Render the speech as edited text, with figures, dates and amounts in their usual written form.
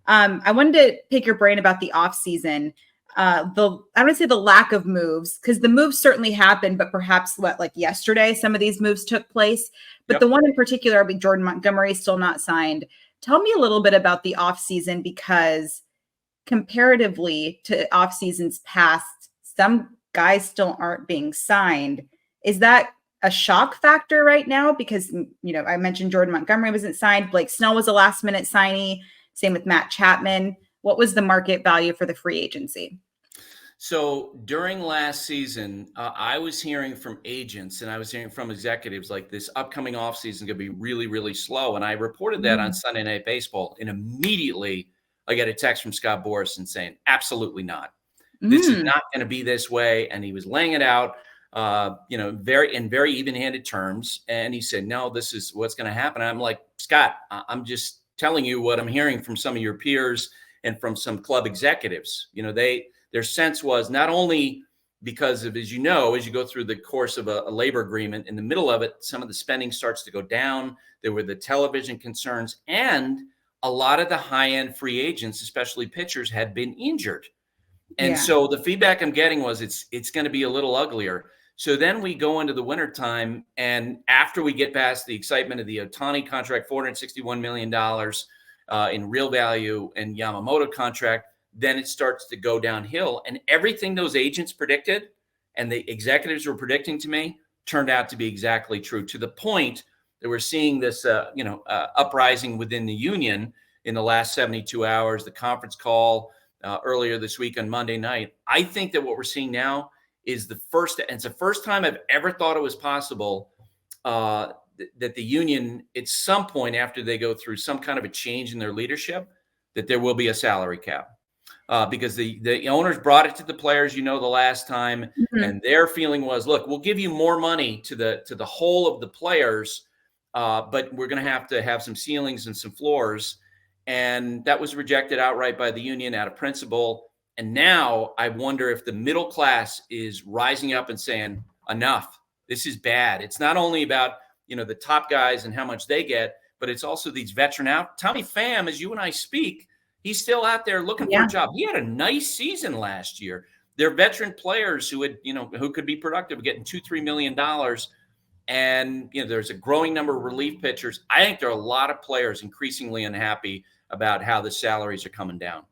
I wanted to pick your brain about the offseason. I would say the lack of moves, because the moves certainly happened, but perhaps like yesterday, some of these moves took place. But the one in particular, Jordan Montgomery is still not signed. Tell me a little bit about the offseason, because comparatively to off seasons past, some guys still aren't being signed. Is that a shock factor right now? Because, I mentioned Jordan Montgomery wasn't signed. Blake Snell was a last minute signee. Same with Matt Chapman. What was the market value for the free agency? So during last season, I was hearing from agents and I was hearing from executives like this upcoming offseason is going to be really, really slow. And I reported that on Sunday Night Baseball. And immediately I got a text from Scott Borison saying, absolutely not. This is not going to be this way. And he was laying it out, very even-handed terms. And he said, no, this is what's going to happen. And I'm like, Scott, I'm just telling you what I'm hearing from some of your peers and from some club executives. Their sense was not only because of, as you go through the course of a labor agreement, in the middle of it, some of the spending starts to go down. There were the television concerns, and a lot of the high-end free agents, especially pitchers, had been injured. And so the feedback I'm getting was it's going to be a little uglier. So then we go into the wintertime, and after we get past the excitement of the Ohtani contract, $461 million in real value, and Yamamoto contract, then it starts to go downhill. And everything those agents predicted and the executives were predicting to me turned out to be exactly true, to the point that we're seeing this, uprising within the union in the last 72 hours, the conference call earlier this week on Monday night. I think that what we're seeing now is it's the first time I've ever thought it was possible that the union, at some point after they go through some kind of a change in their leadership, that there will be a salary cap. Because the owners brought it to the players, the last time, and their feeling was, look, we'll give you more money to the whole of the players, but we're going to have some ceilings and some floors. And that was rejected outright by the union out of principle. And now I wonder if the middle class is rising up and saying, enough, this is bad. It's not only about, the top guys and how much they get, but it's also these veteran out. Tommy Pham, as you and I speak, he's still out there looking for a job. He had a nice season last year. They're veteran players who could be productive, getting $2-3 million. And, there's a growing number of relief pitchers. I think there are a lot of players increasingly unhappy about how the salaries are coming down.